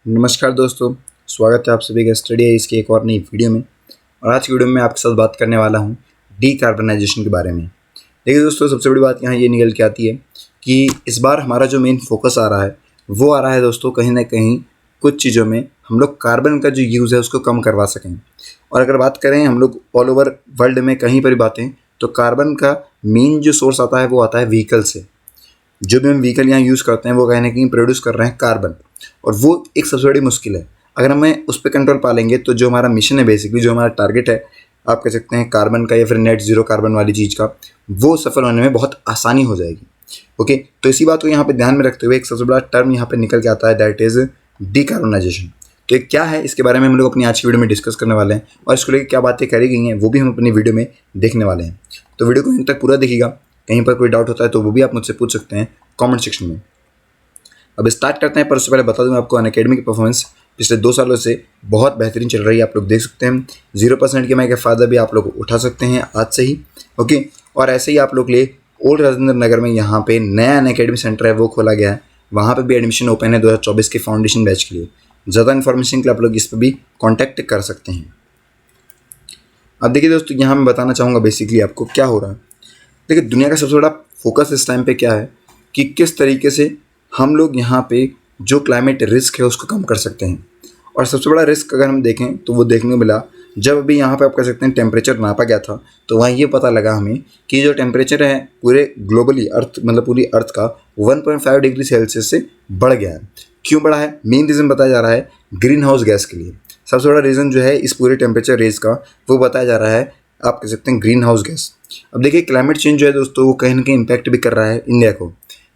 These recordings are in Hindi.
नमस्कार दोस्तों, स्वागत है आप सभी का स्टडी है इसकी एक और नई वीडियो में। और आज की वीडियो में आपके साथ बात करने वाला हूँ डीकार्बनाइजेशन के बारे में। देखिए दोस्तों, सबसे बड़ी बात यहाँ ये निकल के आती है कि इस बार हमारा जो मेन फोकस आ रहा है वो आ रहा है दोस्तों, कहीं ना कहीं कुछ चीज़ों में हम लोग कार्बन का जो यूज़ है उसको कम करवा सकें। और अगर बात करें हम लोग ऑल ओवर वर्ल्ड में कहीं पर भी बातें, तो कार्बन का मेन जो सोर्स आता है वो आता है व्हीकल से। जो भी हम व्हीकल यहाँ यूज़ करते हैं वो कहीं ना कहीं प्रोड्यूस कर रहे हैं कार्बन, और वो एक सबसे बड़ी मुश्किल है। अगर हमें उस पर कंट्रोल पा लेंगे तो जो हमारा मिशन है, बेसिकली जो हमारा टारगेट है, आप कह सकते हैं कार्बन का या फिर नेट जीरो कार्बन वाली चीज़ का, वो सफल होने में बहुत आसानी हो जाएगी। ओके, तो इसी बात को यहाँ पे ध्यान में रखते हुए एक सबसे बड़ा टर्म यहाँ पे निकल के आता है, दैट इज़ डीकार्बनाइजेशन। तो ये क्या है, इसके बारे में हम लोग अपनी आज की वीडियो में डिस्कस करने वाले हैं, और इसको लेकर क्या बातें करी गई हैं वो भी हम अपनी वीडियो में देखने वाले हैं। तो वीडियो को अंत तक पूरा देखिएगा। कहीं पर कोई डाउट होता है तो वो भी आप मुझसे पूछ सकते हैं कमेंट सेक्शन में। अब स्टार्ट करते हैं, पर उससे पहले बता दूं आपको, अनअकैडमी की परफॉर्मेंस पिछले 2 सालों से बहुत बेहतरीन चल रही है। आप लोग देख सकते हैं 0% की का फ़ायदा भी आप लोग उठा सकते हैं आज से ही। ओके, और ऐसे ही आप लोग लिए ओल्ड राजेंद्र नगर में यहाँ पे नया अनअकैडमी सेंटर है वो खोला गया है। वहाँ पर भी एडमिशन ओपन है 2024 के फाउंडेशन बैच के लिए। ज़्यादा इन्फॉर्मेशन के लिए आप लोग इस पर भी कॉन्टैक्ट कर सकते हैं। अब देखिए दोस्तों, यहाँ मैं बताना चाहूँगा बेसिकली आपको क्या हो रहा है। देखिए, दुनिया का सबसे बड़ा फोकस इस टाइम पे क्या है कि किस तरीके से हम लोग यहाँ पे जो क्लाइमेट रिस्क है उसको कम कर सकते हैं। और सबसे बड़ा रिस्क अगर हम देखें तो वो देखने को मिला जब अभी यहाँ पे आप कह सकते हैं टेम्परेचर नापा गया था, तो वहाँ ये पता लगा हमें कि जो टेम्परेचर है पूरे ग्लोबली अर्थ, मतलब पूरी अर्थ का 1.5 डिग्री सेल्सियस से बढ़ गया है। क्यों बढ़ा है? मेन रीज़न बताया जा रहा है ग्रीन हाउस गैस के लिए। सबसे बड़ा रीज़न जो है इस पूरे टेम्परेचर रेज का वो बताया जा रहा है, आप कह सकते हैं ग्रीन हाउस गैस। अब देखिए, क्लाइमेट चेंज जो है दोस्तों वो कहीं ना कहीं इम्पैक्ट भी कर रहा है इंडिया को।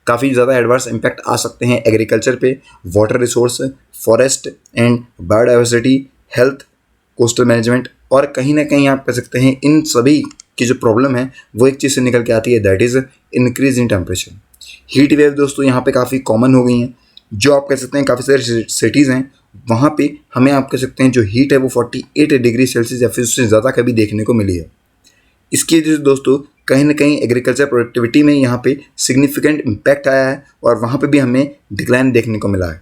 काफ़ी ज़्यादा एडवर्स इम्पैक्ट आ सकते हैं एग्रीकल्चर पे, water resource, forest and biodiversity, health, coastal management, और कहीं ना कहीं आप कह सकते हैं इन सभी की जो प्रॉब्लम है वो एक चीज़ से निकल के आती है, that is increase in temperature. Heat wave दोस्तों यहाँ पे काफ़ी कॉमन हो गई हैं। जो आप कह सकते हैं काफ़ी सारे सिटीज़ हैं वहाँ पे हमें आप कह सकते हैं जो हीट है वो 48 डिग्री सेल्सियस या फिर उससे ज़्यादा कभी देखने को मिली है। इसकी वजह से दोस्तों कहीं ना कहीं एग्रीकल्चर प्रोडक्टिविटी में यहाँ पे सिग्निफिकेंट इम्पैक्ट आया है, और वहाँ पे भी हमें डिक्लाइन देखने को मिला है।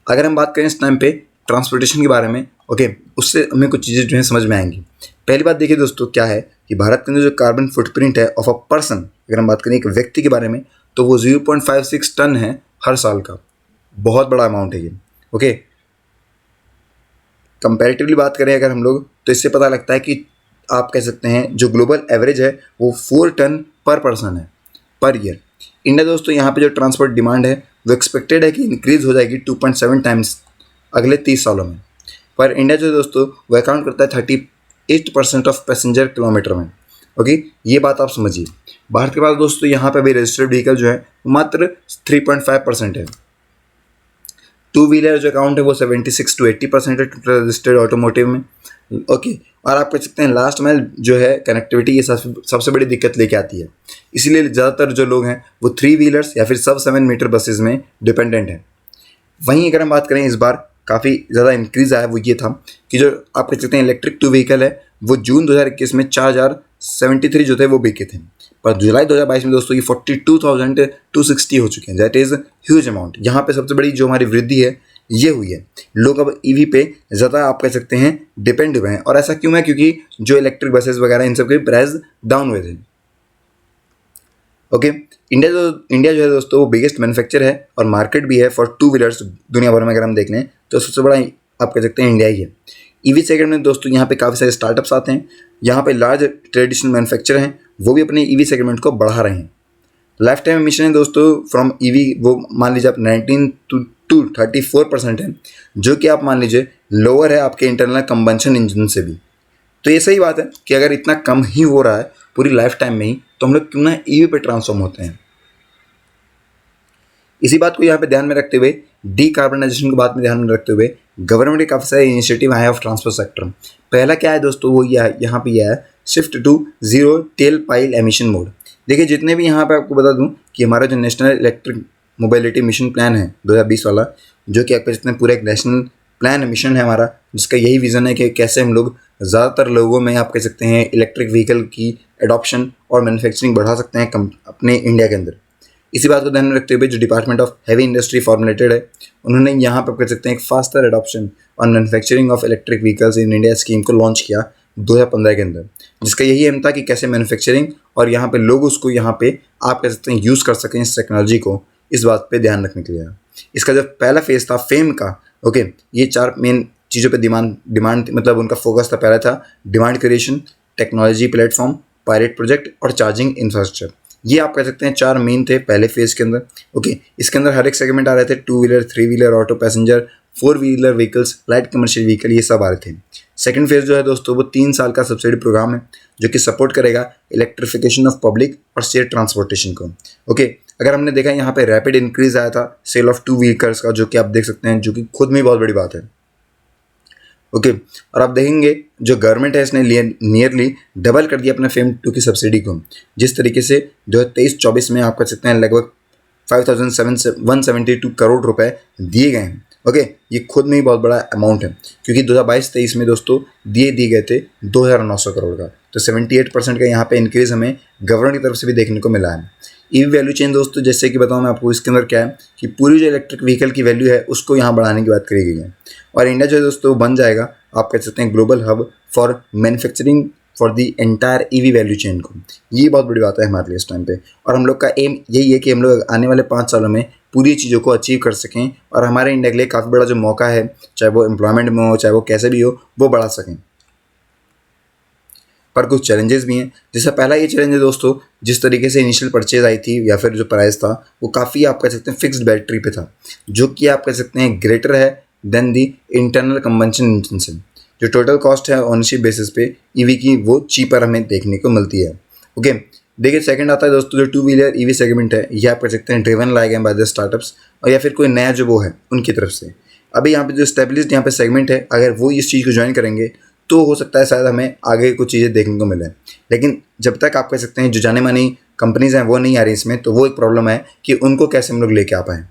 अगर हम बात करें इस टाइम पे ट्रांसपोर्टेशन के बारे में, ओके, उससे हमें कुछ चीज़ें जो है समझ में आएंगी। पहली बात देखिए दोस्तों क्या है कि भारत के अंदर जो कार्बन फुटप्रिंट है ऑफ अ पर्सन, अगर हम बात करें एक व्यक्ति के बारे में, तो वो 0.56 टन है हर साल का। बहुत बड़ा अमाउंट है ये। ओके, कंपैरेटिवली बात करें अगर हम लोग, तो इससे पता लगता है कि आप कह सकते हैं जो ग्लोबल एवरेज है वो 4 टन पर पर्सन है पर ईयर। इंडिया दोस्तों यहाँ पे जो ट्रांसपोर्ट डिमांड है वो एक्सपेक्टेड है कि इंक्रीज़ हो जाएगी 2.7 टाइम्स अगले 30 सालों में। पर इंडिया जो दोस्तों वो अकाउंट करता है 38% ऑफ पैसेंजर किलोमीटर में। ओके, ये बात आप समझिए। भारत के पास दोस्तों यहाँ पे भी रजिस्टर्ड व्हीकल जो है मात्र 3.5% है। टू व्हीलर जो अकाउंट है वो 76 to 80% है टोटल रजिस्टर्ड ऑटोमोटिव में। ओके, और आप कह सकते हैं लास्ट माइल जो है कनेक्टिविटी ये सबसे बड़ी दिक्कत लेके आती है। इसीलिए ज़्यादातर जो लोग हैं वो 3 व्हीलर्स या फिर सब 7 मीटर बसेस में डिपेंडेंट हैं। वहीं अगर हम बात करें इस बार काफ़ी ज़्यादा इंक्रीज़ आया वो ये था कि जो आप कह सकते हैं इलेक्ट्रिक टू व्हीकल है वो जून 2021 में 4073 जो थे वो बिके थे, पर जुलाई 2022 में दोस्तों ये 42,260 हो चुके हैं। That is huge amount. यहाँ पे सबसे बड़ी जो हमारी वृद्धि है ये हुई है। लोग अब ईवी पे ज़्यादा आप कह सकते हैं डिपेंड हुए हैं। और ऐसा क्यों है? क्योंकि जो इलेक्ट्रिक बसेस वगैरह इन सब के प्राइस डाउन हुए थे। ओके, इंडिया जो है दोस्तों वो बिगेस्ट मैन्युफैक्चर है और मार्केट भी है फॉर टू व्हीलर्स दुनिया भर में। अगर हम देख लें तो सबसे बड़ा आप कह सकते हैं इंडिया ही है। ईवी सेगमेंट में दोस्तों यहाँ पे काफ़ी सारे स्टार्टअप्स आते हैं। यहाँ पे लार्ज ट्रेडिशनल मैन्युफैक्चर हैं, वो भी अपने ईवी सेगमेंट को बढ़ा रहे हैं। लाइफ टाइम एमिशन है दोस्तों फ्रॉम ईवी वो मान लीजिए आप 19 to 34% है, जो कि आप मान लीजिए लोअर है आपके इंटरनल कंबंशन इंजन से भी। तो ये सही बात है कि अगर इतना कम ही हो रहा है पूरी लाइफ टाइम में ही, तो हम लोग क्यों ना ईवी पे ट्रांसफॉर्म होते हैं। इसी बात को यहाँ पे ध्यान में रखते हुए, डीकार्बनाइजेशन को बात में ध्यान में रखते हुए, गवर्नमेंट के काफ़ी सारे इनिशिएटिव आए ऑफ ट्रांसपोर्ट सेक्टर। पहला क्या है दोस्तों, वो यह यहाँ पे यह है shift to zero tailpipe emission mode. देखिए, जितने भी यहाँ पे आपको बता दूँ कि हमारा जो national electric mobility mission plan है 2020 वाला, जो कि आप कह सकते हैं पूरा एक नेशनल प्लान मिशन है हमारा, जिसका यही विज़न है कि कैसे हम लोग ज़्यादातर लोगों में आप कह सकते हैं इलेक्ट्रिक व्हीकल की एडॉप्शन और मैन्युफैक्चरिंग बढ़ा सकते हैं अपने इंडिया के अंदर। इसी बात को ध्यान में रखते हुए जो department of heavy industry formulated है, उन्होंने यहाँ पर कह सकते हैं एक faster adoption on manufacturing of electric vehicles in India scheme को लॉन्च किया 2015 के अंदर, जिसका यही एम था कि कैसे मैन्युफैक्चरिंग और यहाँ पे लोग उसको यहाँ पे आप कह सकते हैं यूज़ कर सकें इस टेक्नोलॉजी को, इस बात पे ध्यान रखने के लिए। इसका जो पहला फेज था फेम का, ओके, ये 4 मेन चीज़ों पे डिमांड मतलब उनका फोकस था। पहला था demand creation, technology platform, pilot project और चार्जिंग इंफ्रास्ट्रक्चर। ये आप कह सकते हैं 4 मेन थे पहले फेज के अंदर, ओके। इसके अंदर हर एक सेगमेंट आ रहे थे, 2 wheeler, 3 wheeler, auto, passenger, 4 wheeler vehicles, light commercial vehicle, ये सब आ रहे थे। सेकंड फेज जो है दोस्तों वो 3 साल का सब्सिडी प्रोग्राम है जो कि सपोर्ट करेगा इलेक्ट्रिफिकेशन ऑफ पब्लिक और शेयर ट्रांसपोर्टेशन को, ओके। अगर हमने देखा यहाँ पे रैपिड इंक्रीज आया था सेल ऑफ 2 व्हीकल्स का, जो कि आप देख सकते हैं, जो कि खुद में बहुत बड़ी बात है, ओके। और आप देखेंगे जो गवर्नमेंट है इसने नियरली डबल कर दिया अपने फेम 2 की सब्सिडी को, जिस तरीके से 2023-24 में आप कह सकते हैं लगभग 5,172 करोड़ रुपए दिए गए हैं, ओके। ये खुद में ही बहुत बड़ा अमाउंट है, क्योंकि 2022-23 में दोस्तों दिए गए थे 2,900 करोड़ का, तो 78% का यहाँ पे इंक्रीज हमें गवर्नमेंट की तरफ से भी देखने को मिला है। ईवी वैल्यू चेन दोस्तों, जैसे कि बताऊँ मैं आपको, इसके अंदर क्या है कि पूरी जो इलेक्ट्रिक व्हीकल की वैल्यू है उसको यहाँ बढ़ाने की बात करी गई है, और इंडिया जो है दोस्तों बन जाएगा आप कह सकते हैं global hub for manufacturing for the entire EV value chain को। ये बहुत बड़ी बात है हमारे लिए इस टाइम पे, और हम लोग का एम यही है कि हम लोग आने वाले 5 सालों में पूरी चीज़ों को अचीव कर सकें, और हमारे इंडिया के लिए काफ़ी बड़ा जो मौका है, चाहे वो एम्प्लॉयमेंट में हो, चाहे वो कैसे भी हो, वो बढ़ा सकें। पर कुछ चैलेंजेस भी हैं, जैसे पहला ये चैलेंज है दोस्तों, जिस तरीके से इनिशियल परचेज आई थी या फिर जो प्राइस था वो काफ़ी आप कह सकते हैं फिक्स्ड बैटरी पे था, जो कि आप कह सकते हैं ग्रेटर है than the internal combustion engine से। जो टोटल कॉस्ट है ओनरशिप बेसिस पे ईवी की वो चीपर हमें देखने को मिलती है, ओके। देखिए सेकंड आता है दोस्तों जो 2 व्हीलर ईवी सेगमेंट है, ये आप कह सकते हैं ड्रिवन लाए गए बाय द स्टार्टअप्स और या फिर कोई नया जो वो है उनकी तरफ से। अभी यहाँ पे जो स्टेब्लिश्ड यहाँ पे सेगमेंट है, अगर वो इस चीज़ को ज्वाइन करेंगे तो हो सकता है शायद हमें आगे कुछ चीज़ें देखने को मिले, लेकिन जब तक आप कह सकते हैं जो जाने मानी कंपनीज हैं वो नहीं आ रही इसमें, तो वो एक प्रॉब्लम है कि उनको कैसे हम लोग लेके आ पाएँ।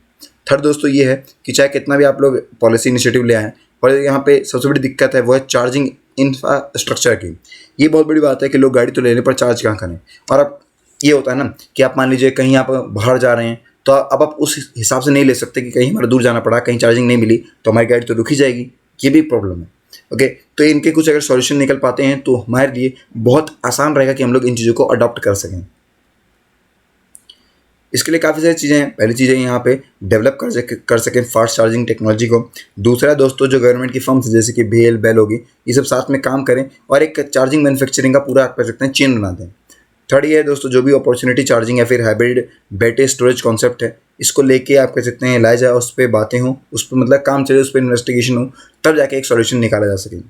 थर्ड दोस्तों ये है कि चाहे कितना भी आप लोग पॉलिसी इनिशिएटिव ले आएँ, और यहाँ पे सबसे बड़ी दिक्कत है वो है चार्जिंग इंफ्रास्ट्रक्चर की। ये बहुत बड़ी बात है कि लोग गाड़ी तो लेने पर चार्ज कहाँ करें, और अब ये होता है ना कि आप मान लीजिए कहीं आप बाहर जा रहे हैं तो अब आप उस हिसाब से नहीं ले सकते कि कहीं हमारा दूर जाना पड़ा, कहीं चार्जिंग नहीं मिली तो हमारी गाड़ी तो रुक ही जाएगी, ये भी प्रॉब्लम है, ओके। तो इनके कुछ अगर सॉल्यूशन निकल पाते हैं तो हमारे लिए बहुत आसान रहेगा कि हम लोग इन चीज़ों को अडॉप्ट कर सकें। इसके लिए काफ़ी सारी चीज़ें हैं। पहली चीज़ें यहाँ पे डेवलप कर सकें फास्ट चार्जिंग टेक्नोलॉजी को। दूसरा दोस्तों जो गवर्नमेंट की फर्म्स जैसे कि BHEL, बेल होगी, ये सब साथ में काम करें और एक चार्जिंग मैन्युफैक्चरिंग का पूरा आप कर सकते हैं चेन बना दें। थर्ड ये है दोस्तों जो भी अपॉर्चुनिटी चार्जिंग या फिर हाइब्रिड बैटरी स्टोरेज कॉन्सेप्ट है, इसको लेके आप कह सकते हैं लाया जाए, उस पर बातें हों, उस पर मतलब काम चले, उस पर इन्वेस्टिगेशन हो, तब जाके एक सॉल्यूशन निकाला जा सके।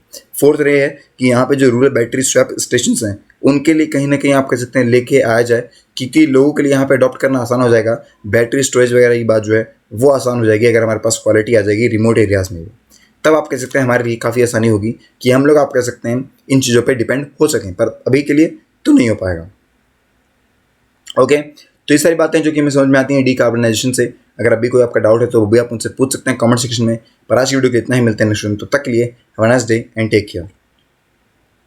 फोर्थ ये है कि यहाँ पे जो रूरल बैटरी स्वैप स्टेशन हैं उनके लिए कहीं ना कहीं आप कह सकते हैं लेके आया जाए, क्योंकि लोगों के लिए यहाँ पे अडॉप्ट करना आसान हो जाएगा। बैटरी स्टोरेज वगैरह की बात जो है वो आसान हो जाएगी अगर हमारे पास क्वालिटी आ जाएगी रिमोट एरियाज़ में भी, तब आप कह सकते हैं हमारे लिए काफ़ी आसानी होगी कि हम लोग आप कह सकते हैं इन चीज़ों पर डिपेंड हो सकें, पर अभी के लिए तो नहीं हो पाएगा, ओके। तो ये सारी बातें जो कि हमें समझ में आती हैं डीकार्बनाइजेशन से। अगर अभी कोई आपका डाउट है तो वो भी आप मुझसे पूछ सकते हैं कमेंट सेक्शन में। पर आज की वीडियो के इतना ही, मिलते हैं नेक्स्ट वीडियो, तो तक के लिए have a nice day and take care.